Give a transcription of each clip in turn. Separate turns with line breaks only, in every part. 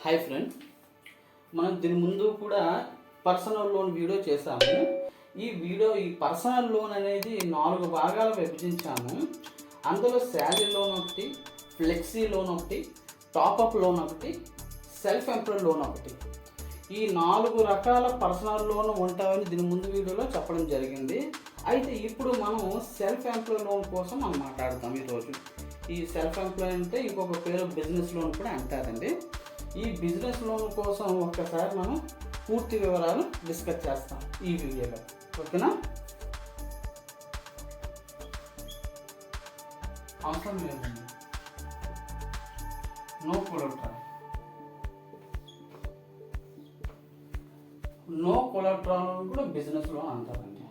Hi friend, మనం దీని ముందు కూడా పర్సనల్ లోన్ వీడియో చేశాము. ఈ పర్సనల్ లోన్ అనేది 4 భాగాలు విభజించాము. అందులో శాలరీ లోన్ ఒకటి, ఫ్లెక్సీ లోన్ ఒకటి, టాపప్ లోన్ ఒకటి, సెల్ఫ్ ఎంప్లాయిడ్ లోన్ ఒకటి. ఈ 4 రకాల పర్సనల్ లోన్ ఉంటాయని దీని ముందు వీడియోలో చెప్పడం జరిగింది. అయితే ఇప్పుడు మనం సెల్ఫ్ ఎంప్లాయిడ్ లోన్ కోసం మనం మాట్లాడతాం. ఈరోజు ఈ సెల్ఫ్ ఎంప్లాయిడ్ అంటే ఇంకొక పేరు బిజినెస్ లోన్ కూడా అంటారండి. ఈ బిజినెస్ లోన్ కోసం ఒక్కసారి మనం పూర్తి వివరాలు డిస్కస్ చేస్తాం ఈ వీడియోలో. ఓకేనా? అవసరం లేదండి, నో కొలెటరల్. నో కొలెటరల్ కూడా బిజినెస్ లోన్ అంటారండి.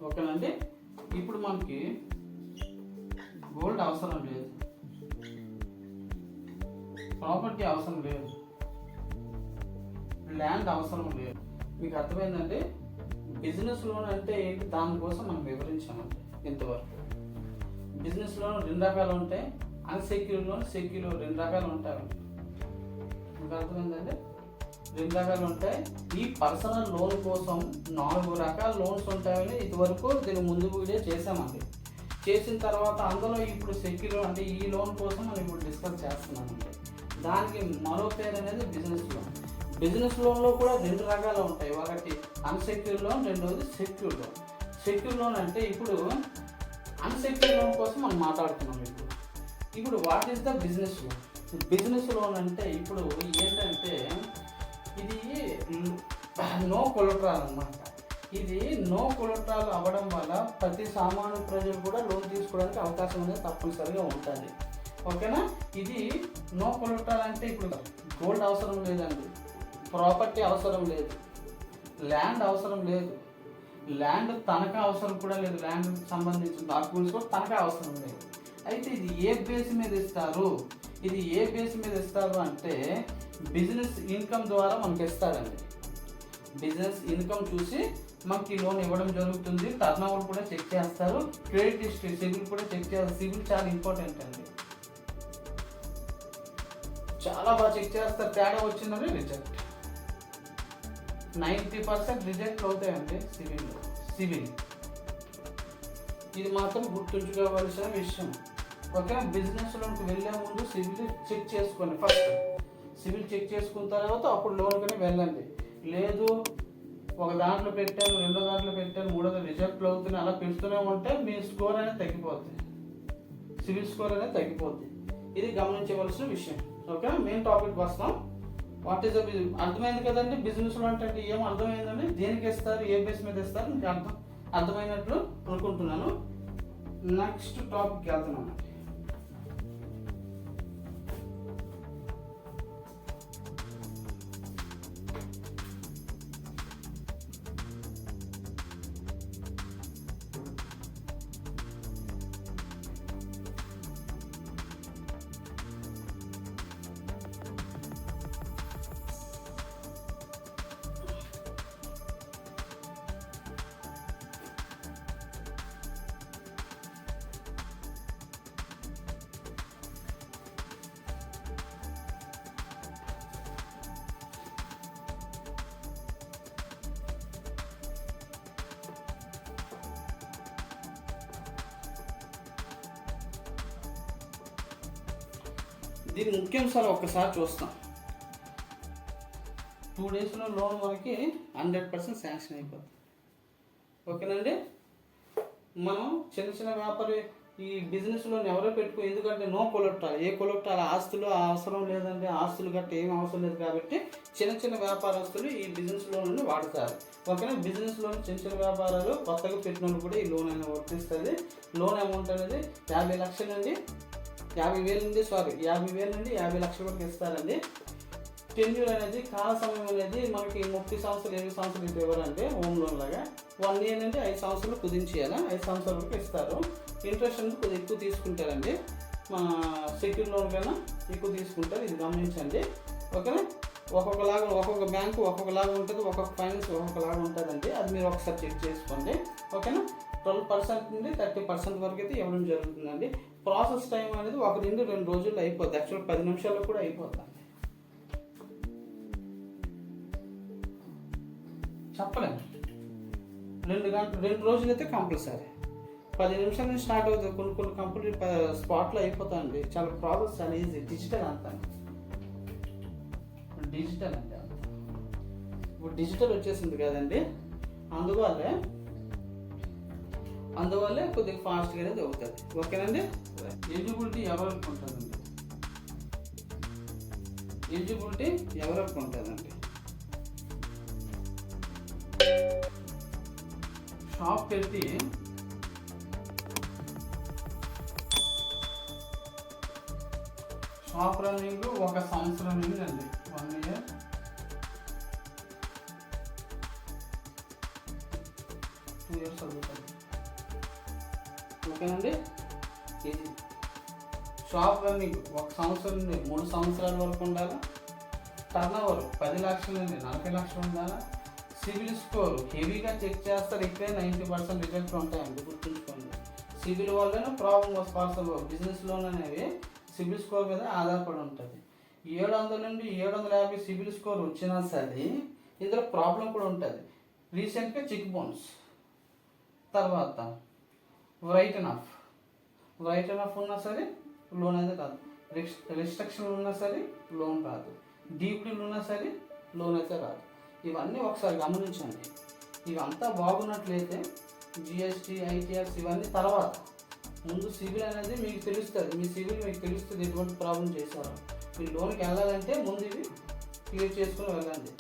ఓకేనండి. ఇప్పుడు మనకి గోల్డ్ అవసరం లేదు, ప్రాపర్టీ అవసరం లేదు, ల్యాండ్ అవసరం లేదు. మీకు అర్థమైందంటే బిజినెస్ లోన్ అంటే ఏంటి, దానికోసం మనం వివరించామంటే ఇంతవరకు. బిజినెస్ లోన్ 2 రకాలు ఉంటాయి, అన్సెక్యూర్ లోన్, సెక్యూర్ 2 రకాలు ఉంటాయి. మీకు అర్థమైందంటే 2 రకాలు ఉంటాయి. ఈ పర్సనల్ లోన్ కోసం 4 రకాల లోన్స్ ఉంటాయని ఇదివరకు దీని ముందు వీడియో చేసామండి. చేసిన తర్వాత అందులో ఇప్పుడు సెక్యూర్ అంటే ఈ లోన్ కోసం మనం ఇప్పుడు డిస్కస్ చేస్తున్నామండి. దానికి మరో పేరు అనేది బిజినెస్ లోన్. బిజినెస్ లోన్లో కూడా 2 రకాలు ఉంటాయి. ఒకటి అన్సెక్యూర్ లోన్, రెండవది సెక్యూర్ లోన్. సెక్యూర్ లోన్ అంటే ఇప్పుడు అన్సెక్యూర్ లోన్ కోసం మనం మాట్లాడుతున్నాం. ఇప్పుడు what is the business loan? Business loan అంటే ఇప్పుడు ఏంటంటే ఇది నో కొలెటరల్ అన్నమాట. ఇది నో కొలెటరల్ అవ్వడం వల్ల ప్రతి సామాన్య ప్రజలు కూడా లోన్ తీసుకోవడానికి అవకాశం అనేది తప్పనిసరిగా ఉంటుంది. ఓకేనా? ఇది నో కొలెటరల్ అంటే ఇప్పుడు గోల్డ్ అవసరం లేదండి, ప్రాపర్టీ అవసరం లేదు, ల్యాండ్ అవసరం లేదు, ల్యాండ్ తనఖా అవసరం కూడా లేదు, ల్యాండ్ సంబంధించిన డాక్యుమెంట్స్ కూడా తనఖా అవసరం లేదు. అయితే ఇది ఏ బేస్ మీద ఇస్తారు? ఇది ఏ బేస్ మీద ఇస్తారు అంటే బిజినెస్ ఇన్కమ్ ద్వారా మనకి ఇస్తారండి. బిజినెస్ ఇన్కమ్ చూసి మనకి లోన్ ఇవ్వడం జరుగుతుంది. టర్న్ ఓవర్ కూడా చెక్ చేస్తారు, క్రెడిట్ హిస్టరీ, సిబిల్ కూడా చెక్ చేస్తారు. సిబిల్ చాలా ఇంపార్టెంట్ అండి, చాలా బాగా చెక్ చేస్తారు. తేడా వచ్చిందని రిజెక్ట్. 90% రిజెక్ట్ అవుతాయండి సివిల్. ఇది మాత్రం గుర్తుంచుకోవాల్సిన విషయం. ఓకే? బిజినెస్ లోన్కి వెళ్ళే ముందు సివిల్ చెక్ చేసుకోండి. ఫస్ట్ సివిల్ చెక్ చేసుకున్న తర్వాత అప్పుడు లోన్కి వెళ్ళండి. లేదు ఒక దాంట్లో పెట్టాను, 2వ దాంట్లో పెట్టాను, 3వ రిజెక్ట్లు అవుతున్నాయి, అలా పెడుతూనే ఉంటే మీ స్కోర్ అనేది తగ్గిపోతుంది, సివిల్ స్కోర్ అనేది తగ్గిపోతుంది. ఇది గమనించవలసిన విషయం. ఓకే? మెయిన్ టాపిక్ వస్తాం. వాట్ ఈస్ ద అర్థమైంది కదండి. బిజినెస్ లోన్ అంటే ఏం అర్థమైందండి, దేనికి ఇస్తారు, ఏ బేస్ మీద ఇస్తారు, మీకు అర్థమైనట్లు అనుకుంటున్నాను. నెక్స్ట్ టాపిక్ వెళ్తున్నాను. దీని ముఖ్యాంశాలు ఒక్కసారి చూస్తాం. 2 డేస్లో లోన్ మనకి 100% శాంక్షన్ అయిపోతుంది. ఓకేనండి. మనం చిన్న వ్యాపారి ఈ బిజినెస్ లోన్ ఎవరో పెట్టుకో, ఎందుకంటే నో కొలెటరల్, ఏ కొలెటరల్ ఆస్తులు అవసరం లేదండి, ఆస్తులు గట్ట ఏం అవసరం లేదు. కాబట్టి చిన్న వ్యాపారస్తులు ఈ బిజినెస్ లోన్ వాడతారు. ఓకేనా? బిజినెస్ లోన్ చిన్న వ్యాపారాలు కొత్తగా పెట్టిన కూడా ఈ లోన్ అనేది వర్తిస్తుంది. లోన్ అమౌంట్ అనేది 50 లక్షల నుండి 50,000 నుండి 50 లక్షల వరకు ఇస్తారండి. టెన్యూర్ అనేది, కాల సమయం అనేది మనకి 30 సంవత్సరాలు 20 సంవత్సరాలు ఇది ఇవ్వరండి. హోమ్ లోన్ లాగా 1 ఇయర్ నుండి 5 సంవత్సరాలు కుదించేయాలి. 5 సంవత్సరాల వరకు ఇస్తారు. ఇంట్రెస్ట్ అనేది కొద్దిగా ఎక్కువ తీసుకుంటారండి, మన సెక్యూర్ లోన్ కన్నా ఎక్కువ తీసుకుంటారు. ఇది గమనించండి. ఓకేనా? ఒక్కొక్క బ్యాంకు ఒక్కొక్కలాగా ఉంటుంది, ఒక్కొక్క ఫైనాన్స్ ఒక్కొక్కలాగా ఉంటుందండి. అది మీరు ఒకసారి చెక్ చేసుకోండి. ఓకేనా? 12% నుండి 30% వరకు అయితే ఇవ్వడం జరుగుతుందండి. ప్రాసెస్ టైం అనేది 1 నుండి 2 రోజుల్లో అయిపోద్ది. యాక్చువల్ 10 నిమిషాల్లో కూడా అయిపోతుంది. చెప్పలేము. 2 రోజులు అయితే కంపల్సరీ. 10 నిమిషాల నుంచి స్టార్ట్ అవుతుంది. కొన్ని కంప్లీట్ స్పాట్లో అయిపోతాయండి. చాలా ప్రాసెస్ చాలా ఈజీ. డిజిటల్ అంతా డిజిటల్ అంటే ఇప్పుడు డిజిటల్ వచ్చేసింది కదండి, అందువల్లే కొద్దిగా ఫాస్ట్గా అనేది అవుతుంది. ఓకేనండి. ఎలిజిబిలిటీ ఎవరికి ఉంటుందండి? ఎలిజిబిలిటీ ఎవరికి ఉంటుందండి? షాప్ పెట్టి షాప్ రన్నింగ్ 1 సంవత్సరం నుండి అండి, 1 year, 2 years అవుతుంది. ఓకేనండి. ఇది షాప్ రన్నింగ్ 1 సంవత్సరం నుండి 3 సంవత్సరాల వరకు ఉండాలా. టర్న్ ఓవర్ 10 లక్షల నుండి 40 లక్షలు ఉండాలా. సివిల్ స్కోర్ హెవీగా చెక్ చేస్తారు. ఇక్కడే 90% రిజల్ట్ ఉంటాయండి, గుర్తుంచుకోండి. సివిల్ వల్లనే ప్రాబ్లం వస్తుంది. బిజినెస్ లోన్ అనేవి సివిల్ స్కోర్ మీద ఆధారపడి ఉంటుంది. 700 నుండి 750 సివిల్ స్కోర్ వచ్చినా సరే ఇందులో ప్రాబ్లం కూడా ఉంటుంది. రీసెంట్గా చెక్ బౌన్స్, తర్వాత రైటన్ ఆఫ్ ఉన్నా సరే లోన్ అయితే రాదు. రిస్ట్రిక్షన్ ఉన్నా సరే లోన్ రాదు. డీప్డీలు ఉన్నా సరే లోన్ అయితే రాదు. ఇవన్నీ ఒకసారి గమనించండి. ఇవంతా బాగున్నట్లయితే జిఎస్టీ, ఐటీఆర్స్ ఇవన్నీ తర్వాత. ముందు సివిల్ అనేది మీకు తెలుస్తుంది. మీ సివిల్ మీకు తెలుస్తుంది ఎటువంటి ప్రాబ్లం చేశారో. మీరు లోన్కి వెళ్ళాలంటే ముందు ఇవి క్లియర్ చేసుకుని వెళ్ళండి.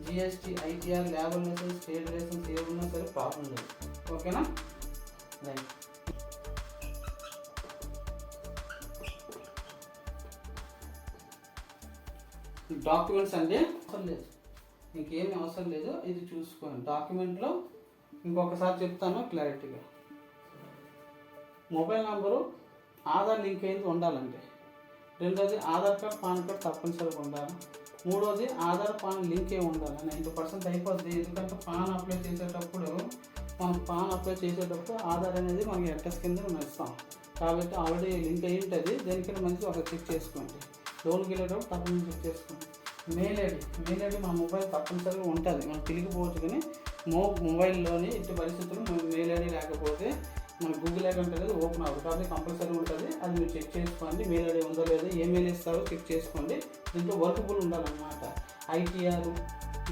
GST, ITR, labour licence, trade licence ఏమున్నా సరే ప్రాబ్లం లేదు. ఓకేనా? రైట్. డాక్యుమెంట్స్ అండి అవసరం లేదు, ఇంకేమీ అవసరం లేదు. ఇది చూసుకోండి. డాక్యుమెంట్లో ఇంకొకసారి చెప్తాను క్లారిటీగా. మొబైల్ నంబరు ఆధార్ లింక్ అయింది ఉండాలండి. 2వది ఆధార్ కార్డ్, పాన్ కార్డ్ తప్పనిసరిగా ఉండాలి. 3వది ఆధార్ పాన్ లింక్ ఏ ఉండాలి. 90% అయిపోద్ది. ఎందుకంటే పాన్ అప్లై చేసేటప్పుడు ఆధార్ అనేది మనకి అడ్రస్ కింద మనం ఇస్తాం కాబట్టి ఆల్రెడీ లింక్ అయ్యి ఉంటుంది. దేనికైనా మంచిగా ఒక చెక్ చేసుకోండి. లోన్కి వెళ్ళేటప్పుడు తప్పనిసరి చెక్ చేసుకోండి. మెయిల్ ఐడి మా మొబైల్ తప్పనిసరిగా ఉంటుంది. మనం తిరిగిపోవచ్చు, కానీ మొబైల్లోని ఇట్టి పరిస్థితులు మెయిల్ ఐడి లేకపోతే మన గూగుల్ అకౌంట్ అనేది ఓపెన్ అవ్వదు. కాబట్టి కంపల్సరీ ఉంటుంది. అది మీరు చెక్ చేసుకోండి. మెయిల్ ఐడి ఉందో లేదో, మెయిల్ ఇస్తారో చెక్ చేసుకోండి. దీంట్లో వర్కబుల్ ఉండాలన్నమాట. ITR,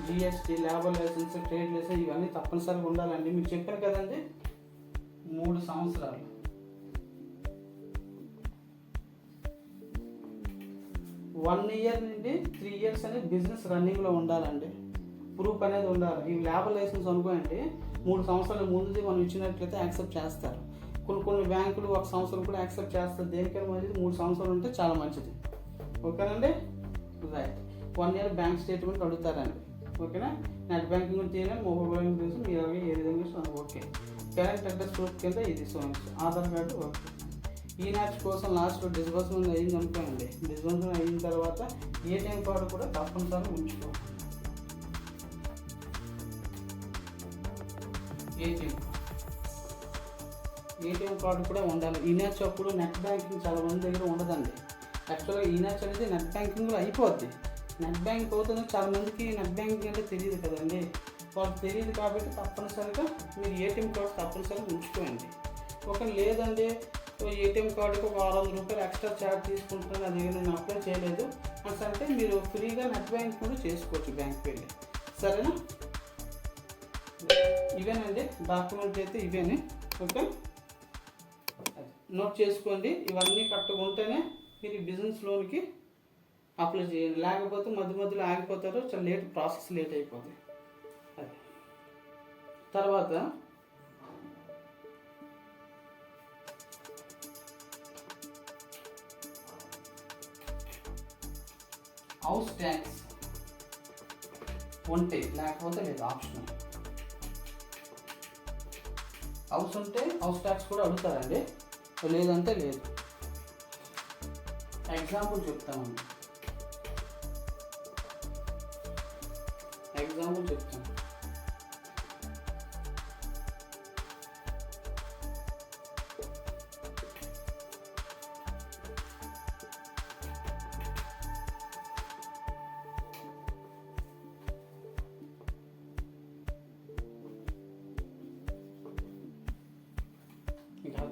GST, labour licence, trade licence ఇవన్నీ తప్పనిసరిగా ఉండాలండి. మీకు చెప్పాను కదండి, 3 సంవత్సరాలు. 1 year నుండి 3 years అనేది బిజినెస్ రన్నింగ్లో ఉండాలండి. ప్రూఫ్ అనేది ఉండాలి. ఈ లేబర్ లైసెన్స్ అనుకోండి 3 సంవత్సరాల ముందు మనం ఇచ్చినట్లయితే యాక్సెప్ట్ చేస్తారు. కొన్ని బ్యాంకులు 1 సంవత్సరం కూడా యాక్సెప్ట్ చేస్తారు. దేనికైనా మంచిది 3 సంవత్సరాలు ఉంటే చాలా మంచిది. ఓకేనండి. రైట్. 1 year బ్యాంక్ స్టేట్మెంట్ అడుగుతారండి. ఓకేనా? నెట్ బ్యాంకింగ్ తీయాలి, మొబైల్ బ్యాంకింగ్ తీసి మీరు ఏ విధంగా ఓకే. కరెంట్ అడ్రస్ ప్రూఫ్ కింద ఇది ఆధార్ కార్డు ఓకే. ఈ మ్యాచ్ కోసం లాస్ట్ డిస్బర్స్మెంట్ అయింది అనుకోండి. డిస్బర్స్మెంట్ అయిన తర్వాత ఏటీఎం కార్డు కూడా తప్పనిసరిగా ఉంచుకోండి. ఏటీఎం కార్డు కూడా ఉండాలి. ఈ మ్యాచ్ అప్పుడు నెట్ బ్యాంకింగ్ చాలా మంది దగ్గర ఉండదండి. యాక్చువల్గా ఈ మ్యాచ్ అనేది నెట్ బ్యాంకింగ్లో అయిపోద్ది. నెట్ బ్యాంకింగ్ అవుతుంది. చాలా మందికి నెట్ బ్యాంకింగ్ అంటే తెలియదు కదండి. వాళ్ళకి తెలియదు కాబట్టి తప్పనిసరిగా మీరు ఏటీఎం కార్డు తప్పనిసరిగా ఉంచుకోండి. ఒక లేదండి ఏటీఎం కార్డుకి ఒక 600 రూపాయలు ఎక్స్ట్రా ఛార్జ్ తీసుకుంటున్నాను, అది నేను అప్లై చేయలేదు అంటే మీరు ఫ్రీగా నెట్ బ్యాంకింగ్ కూడా చేసుకోవచ్చు బ్యాంక్కి వెళ్ళి. సరేనా? ఇవేనండి డాక్యుమెంట్ అయితే ఇవేనే. ఓకే, నోట్ చేసుకోండి. ఇవన్నీ కరెక్ట్గా ఉంటేనే మీరు బిజినెస్ లోన్కి అప్లై చేయండి. లేకపోతే మధ్యలో ఆగిపోతారు. చాలా ప్రాసెస్ లేట్ అయిపోతుంది. అది తర్వాత హౌస్ ట్యాక్స్ ఉంటే, లేకపోతే లేదు ఆప్షన్. హౌస్ ఉంటే హౌస్ ట్యాక్స్ కూడా అడుగుతారండి, లేదంటే లేదు. ఎగ్జాంపుల్ చెప్తాను.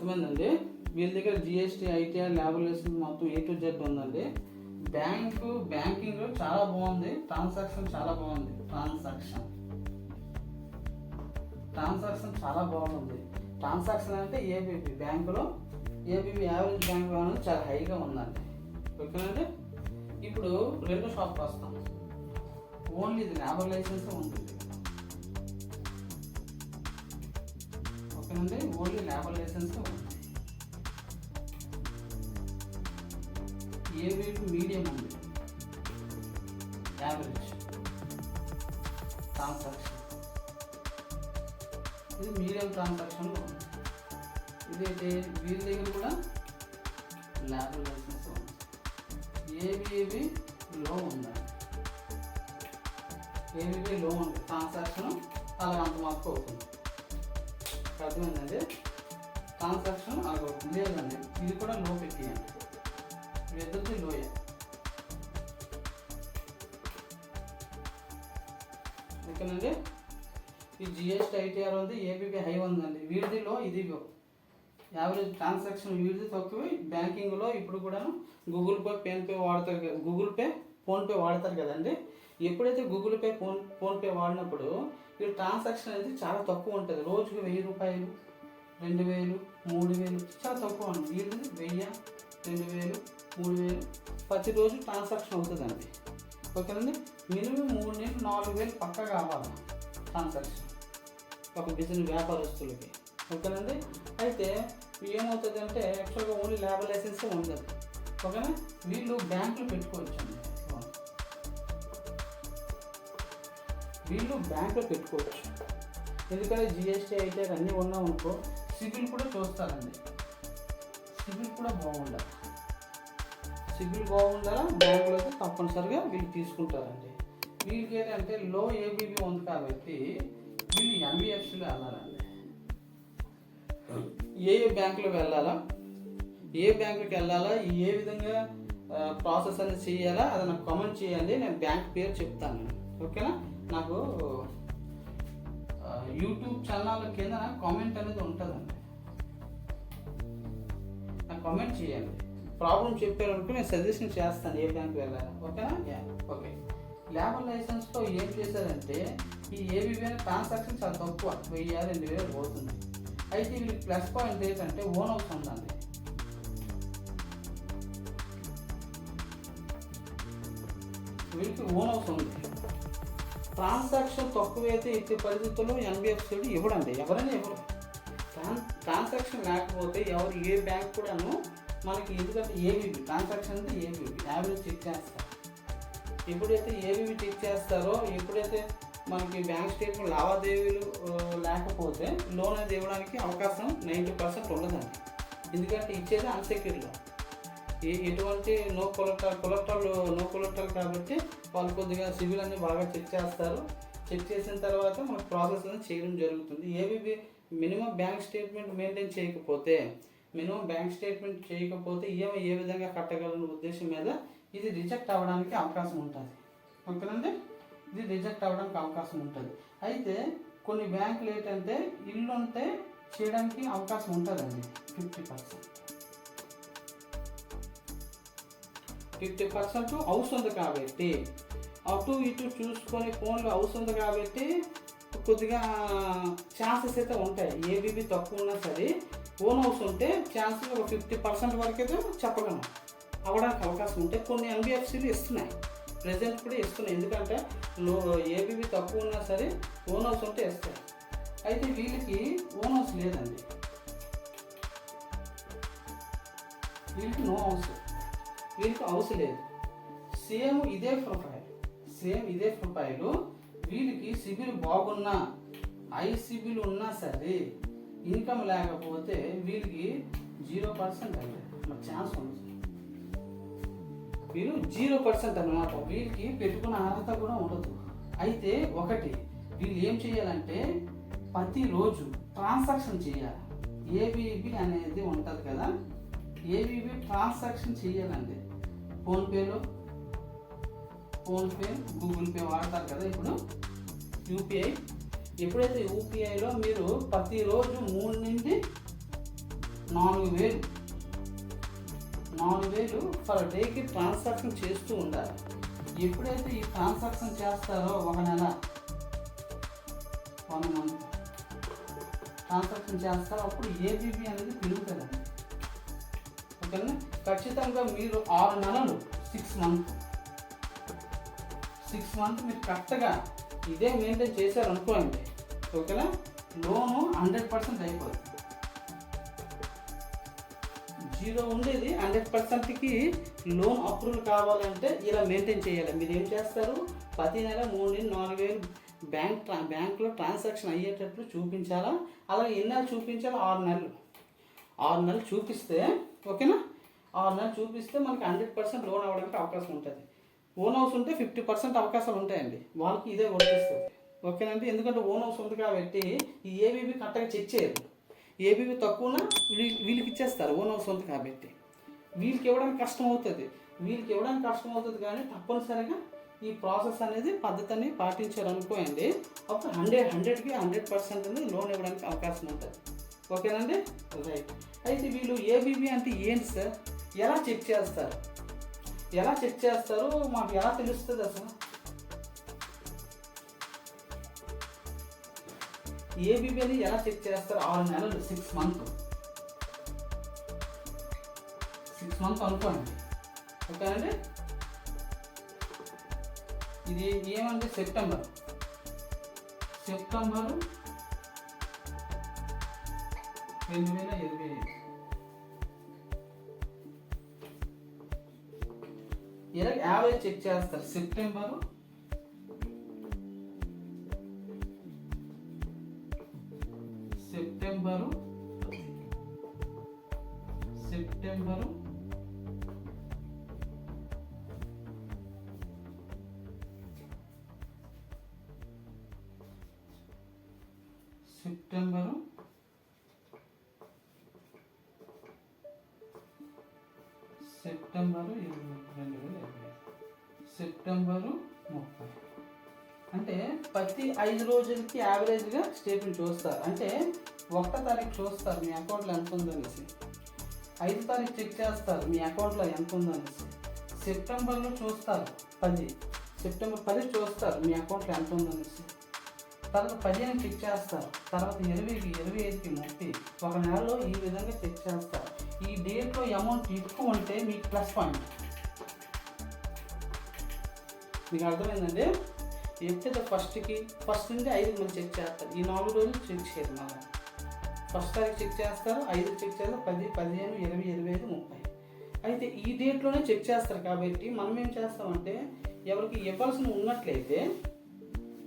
అర్థమైందండి. వీళ్ళ దగ్గర జిఎస్టీ, ఐటీఆర్, లేబర్ లైసెన్స్ మొత్తం A to Z ఉందండి. బ్యాంకింగ్ చాలా బాగుంది. ట్రాన్సాక్షన్ చాలా బాగుంది. ట్రాన్సాక్షన్ చాలా బాగుంది. ట్రాన్సాక్షన్ అంటే ఏబీపీ బ్యాంకులో ఏబీపీ యావరేజ్ బ్యాంక్ అనేది చాలా హైగా ఉందండి. ఓకేనండి. ఇప్పుడు రెండో షాప్కి వస్తాం. ఓన్లీ ఇది లేబర్ లైసెన్స్ ఉంటుంది. ఓకేనండి. ఓన్లీ లేబర్ లైసెన్స్ ఉంది. ఏబీపీ మీడియం ఉంది. యావరేజ్ ట్రాన్సాక్షన్ ఇది మీడియం ట్రాన్సాక్షన్లో ఉంది. ఇదైతే వీళ్ళ దగ్గర కూడా లేబర్ లైసెన్స్ ఉంది. ఏబీబీ లో ఉందండి. ఏబీబీ లో ఉంది. ట్రాన్సాక్షన్ అలా అంత మార్పు అవుతుంది. అర్థమైందండి. ట్రాన్సాక్షన్ అలా అవుతుంది. లేదండి ఇది కూడా లో పెట్టియండి. ఇద్దరిది లోయే. ఓకేనండి. ఈ జిఎస్టీ, ఐటీఆర్ ఉంది. ఏబీబీ హై ఉందండి. వీడిది లో, ఇది లో. యావరేజ్ ట్రాన్సాక్షన్ వీడిది తక్కువ. బ్యాంకింగ్లో ఇప్పుడు కూడా గూగుల్ పే, ఫోన్పే వాడతారు కదా. గూగుల్ పే, ఫోన్పే వాడతారు కదండి. ఎప్పుడైతే గూగుల్ పే, ఫోన్పే వాడినప్పుడు ఈ ట్రాన్సాక్షన్ అనేది చాలా తక్కువ ఉంటుంది. రోజుకి 1000 రూపాయలు, 2000, 3000 చాలా తక్కువ ఉంటుంది. వీడిది 1000, 2000, 3000 ప్రతిరోజు ట్రాన్సాక్షన్ అవుతుందండి. ఓకేనండి. మినిమం 3 నుంచి 4000 పక్కా కావాలి ట్రాన్సాక్షన్ ఒక బిజినెస్ వ్యాపారస్తులకి. ఓకేనండి. అయితే ఏమవుతుంది అంటే యాక్చువల్గా ఓన్లీ లేబర్ లైసెన్స్ ఉండదు. ఓకేనా. వీళ్ళు బ్యాంకులు పెట్టుకోవచ్చండి. వీళ్ళు బ్యాంకులో పెట్టుకోవచ్చు. ఎందుకంటే జిఎస్టీ, ఐటీఆర్ అన్నీ ఉన్నామనుకో సిబిల్ కూడా చూస్తారండి. సిబిల్ కూడా బాగుండాలి. సిబిల్ బాగుండాలా బ్యాంకులోకి తప్పనిసరిగా వీళ్ళు తీసుకుంటారండి. వీళ్ళకి ఏంటంటే లో ఏబీబీ ఉంది కాబట్టి వీళ్ళు ఎన్బిఎఫ్సిలో వెళ్ళాలండి. ఏ బ్యాంకులోకి వెళ్ళాలా, ఏ బ్యాంకుకి వెళ్ళాలా, ఏ విధంగా ప్రాసెస్ అనేది చేయాలా అది నాకు కామెంట్ చేయండి. నేను బ్యాంక్ పేరు చెప్తాను. ఓకేనా. నాకు యూట్యూబ్ ఛానల్ కింద కామెంట్ అనేది ఉంటుందండి. నాకు కామెంట్ చేయండి. ప్రాబ్లం చెప్పారనుకో నేను సజెషన్ చేస్తాను ఏ బ్యాంక్ వెళ్ళాలి. ఓకేనా. ఓకే. లేబర్ లైసెన్స్లో ఏం చేశారంటే ఈ ఏబీబీ అనే ట్రాన్సాక్షన్ చాలా తక్కువ, 1000, 2000 పోతుంది. అయితే వీళ్ళకి ప్లస్ పాయింట్ ఏంటంటే ఓన్ హౌస్ ఉందండి. వీళ్ళకి ఓన్ హౌస్ ఉంది. ట్రాన్సాక్షన్ తక్కువైతే ఇచ్చే పరిస్థితుల్లో ఎన్బిఎఫ్సి ఇవ్వడండి. ఎవరైనా ఇవ్వరు. ట్రాన్సాక్షన్ లేకపోతే ఎవరు ఏ బ్యాంక్ కూడాను మనకి, ఎందుకంటే ఏబీబీ ట్రాన్సాక్షన్ అంటే ఏబీబీ యావరేజ్ చెక్ చేస్తారు. ఎప్పుడైతే ఏబీబీ చెక్ చేస్తారో, ఎప్పుడైతే మనకి బ్యాంక్ స్టేట్మెంట్ లావాదేవీలు లేకపోతే లోన్ అనేది ఇవ్వడానికి అవకాశం 90% ఉండదండి. ఎందుకంటే ఇచ్చేది అన్సెక్యూర్డ్ లోన్. ఎటువంటి నో కొలెక్టరల్ కాబట్టి వాళ్ళు కొద్దిగా సివిల్ అన్ని బాగా చెక్ చేస్తారు. చెక్ చేసిన తర్వాత మనకు ప్రాసెస్ అనేది చేయడం జరుగుతుంది. ABB minimum bank statement maintain చేయకపోతే, ఈఎంఐ ఏ విధంగా కట్టగలన ఉద్దేశం మీద ఇది రిజెక్ట్ అవ్వడానికి అవకాశం ఉంటుంది. ఓకేనండి. ఇది రిజెక్ట్ అవ్వడానికి అవకాశం ఉంటుంది. అయితే కొన్ని బ్యాంకులు ఏంటంటే ఇల్లు ఉంటే చేయడానికి అవకాశం ఉంటుందండి. 50% హౌస్ ఉంది కాబట్టి అటు ఇటు చూసుకొని ఫోన్లో హౌస్ ఉంది కాబట్టి కొద్దిగా ఛాన్సెస్ అయితే ఉంటాయి. ఏబీబీ తక్కువ ఉన్నా సరే ఓన్ హౌస్ ఉంటే ఛాన్సెస్ ఒక 50% వరకు అయితే చెప్పగలను అవ్వడానికి అవకాశం ఉంటాయి. కొన్ని ఎన్బిఎఫ్సీలు ఇస్తున్నాయి, ప్రెజెంట్ కూడా ఇస్తున్నాయి. ఎందుకంటే ఏబీబీ తక్కువ ఉన్నా సరే ఓన్ హౌస్ ఉంటే ఇస్తాయి. అయితే వీళ్ళకి ఓన్ హౌస్ లేదండి. వీళ్ళకి నో హౌస్, వీళ్ళకి హౌస్ లేదు. సేమ్ ఇదే ప్రొఫైలు వీళ్ళకి సిబిల్ బాగున్నా, హై సిబిల్ ఉన్నా సరే ఇన్కమ్ లేకపోతే వీళ్ళకి 0% అండి ఛాన్స్ ఉంది. వీళ్ళు 0% అన్నమాట. వీళ్ళకి పెట్టుకున్న అర్హత కూడా ఉండదు. అయితే ఒకటి వీళ్ళు ఏం చేయాలంటే ప్రతిరోజు ట్రాన్సాక్షన్ చేయాలి. ఏబీబీ అనేది ఉంటుంది కదా, ఏబీబీ ట్రాన్సాక్షన్ చేయాలండి. ఫోన్పే, గూగుల్ పే వాడతారు కదా. ఇప్పుడు యూపీఐ, ఎప్పుడైతే యూపీఐలో మీరు ప్రతిరోజు 3 నుండి 4,000 ఫర్ డేకి ట్రాన్సాక్షన్ చేస్తూ ఉండాలి. ఎప్పుడైతే ఈ ట్రాన్సాక్షన్ చేస్తారో ఒక నెల 1 మంత్ ట్రాన్సాక్షన్ చేస్తారో అప్పుడు ఏబీబీ అనేది పెరుగుతుందండి. ఓకేనా? ఖచ్చితంగా మీరు 6 నెలలు 6 మంత్ మీరు కరెక్ట్గా ఇదే మెయింటైన్ చేశారనుకోండి, ఓకేనా, లోను 100% అయిపోతుంది. 0 ఉండేది 100%కి లోన్ అప్రూవల్ కావాలంటే ఇలా మెయింటైన్ చేయాలి. మీరు ఏం చేస్తారు, ప్రతి నెల 3,000-4,000 బ్యాంక్లో ట్రాన్సాక్షన్ అయ్యేటట్లు చూపించాలా. అలాగే ఎన్ని నెలలు చూపించాలి, 6 నెలలు చూపిస్తే, ఓకేనా, 6 నెలలు చూపిస్తే మనకి 100% లోన్ అవ్వడానికి అవకాశం ఉంటుంది. ఓన్ హౌస్ ఉంటే 50% అవకాశాలు ఉంటాయండి, వాళ్ళకి ఇదే వర్తిస్తుంది. ఓకేనండి? ఎందుకంటే ఓన్ హౌస్ ఉంది కాబట్టి ఈ ఏబీబీ కరెక్ట్గా చెక్ చేయరు. ఏబీబీ తక్కువన వీళ్ళకి ఇచ్చేస్తారు, ఓన్ హౌస్ ఉంది కాబట్టి. వీళ్ళకి ఇవ్వడానికి కష్టం అవుతుంది కానీ తప్పనిసరిగా ఈ ప్రాసెస్ అనేది పద్ధతిని పాటించారనుకోండి, అప్పుడు 100% అనేది లోన్ ఇవ్వడానికి అవకాశం ఉంటుంది. ఓకేనండి? రైట్. అయితే వీళ్ళు ఏబీబీ అంటే ఏంటి సార్, ఎలా చెక్ చేస్తారు, మాకు ఎలా తెలుస్తుంది అసలు? ఏబీబీ అని ఎలా చెక్ చేస్తారు? 6 నెలలు 6 మంత్ అనుకోండి. ఓకేనండి? ఇది ఏమంటే సెప్టెంబర్ 2025 ఇలా యావరేజ్ చెక్ చేస్తారు. సెప్టెంబరు సెప్టెంబరు 30 అంటే ప్రతి 5 రోజులకి యావరేజ్గా స్టేట్మెంట్ చూస్తారు. అంటే 1వ తారీఖు చూస్తారు మీ అకౌంట్లో ఎంత ఉందనేసి, 5వ తారీఖు చెక్ చేస్తారు మీ అకౌంట్లో ఎంత ఉందనేసి, సెప్టెంబర్లో చూస్తారు, సెప్టెంబర్ 10 చూస్తారు మీ అకౌంట్లో ఎంత ఉందనేసి, తర్వాత 15 చెక్ చేస్తారు, తర్వాత 20కి 25కి 30, ఒక నెలలో ఈ విధంగా చెక్ చేస్తారు. ఈ డేట్లో అమౌంట్ ఎక్కువ ఉంటే మీకు ప్లస్ పాయింట్. మీకు అర్థమైందండి? ఎప్పుడైతే ఫస్ట్ నుండి 5కి మనం చెక్ చేస్తారు. ఈ 4 రోజులు చెక్ చేయరు. మళ్ళీ 1వ తారీఖు చెక్ చేస్తారు, 5కి చెక్ చేస్తారు, 10, 15, 20, 25, 30. అయితే ఈ డేట్లోనే చెక్ చేస్తారు కాబట్టి మనం ఏం చేస్తామంటే ఎవరికి ఇవ్వాల్సిన ఉన్నట్లయితే,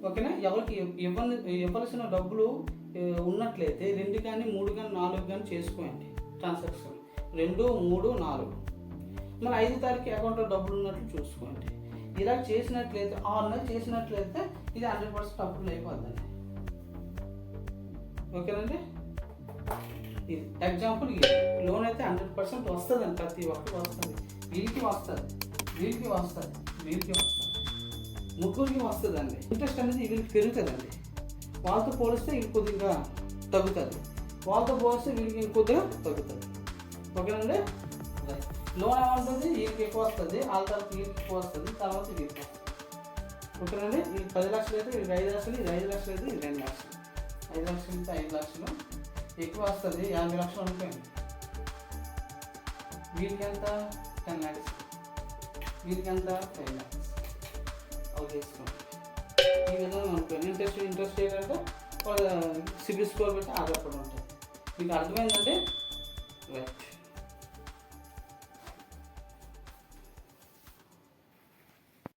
ఓకేనా, ఎవరికి ఇవ్వాల్సిన డబ్బులు ఉన్నట్లయితే 2 కానీ 3 కానీ 4 కానీ చేసుకోండి ట్రాన్సాక్షన్. 2, 3, 4. మన 5వ తారీఖు అకౌంట్లో డబ్బులు ఉన్నట్లు చూసుకోండి. ఇలా చేసినట్లయితే 6 నెలలు చేసినట్లయితే ఇది 100% అప్రూవల్ అయిపోద్దండి. ఓకేనండి? ఇది ఎగ్జాంపుల్. లోన్ అయితే 100% వస్తుందండి, ప్రతి ఒక్కరికి వస్తుంది. వీళ్ళకి వస్తుంది, ముగ్గురికి వస్తుందండి. ఇంట్రెస్ట్ అనేది వీళ్ళకి పెరుగుతుందండి. వాళ్ళతో పోలిస్తే వీళ్ళు కొద్దిగా తగ్గుతుంది, వాళ్ళతో పోలిస్తే వీళ్ళకి ఇంకొద్దిగా తగ్గుతుంది. ఓకేనండి? లోన్ ఏమంటుంది, వీళ్ళకి ఎక్కువ వస్తుంది, వాళ్ళ తర్వాత వీళ్ళకి ఎక్కువ వస్తుంది, తర్వాత వీళ్ళకి వస్తుంది. ఓకేనండి? వీళ్ళకి 10 లక్షలు అయితే వీళ్ళకి 5 లక్షలు, ఇది 5 లక్షలు అయితే ఇది 2 లక్షలు, 5 లక్షలు అయితే 5 లక్షలు ఎక్కువ వస్తుంది. 50 లక్షలు అనుకోండి. వీళ్ళకి ఎంత 10 lakhs, వీళ్ళకి ఎంత 5 lakhs. అవి తీసుకోండి. ఈ విధంగా అనుకోండి. ఇంట్రెస్ట్ ఏంటంటే వాళ్ళ సిబిల్ స్కోర్ బట్టి ఆధారపడి ఉంటుంది. మీకు అర్థమైందంటే రైట్.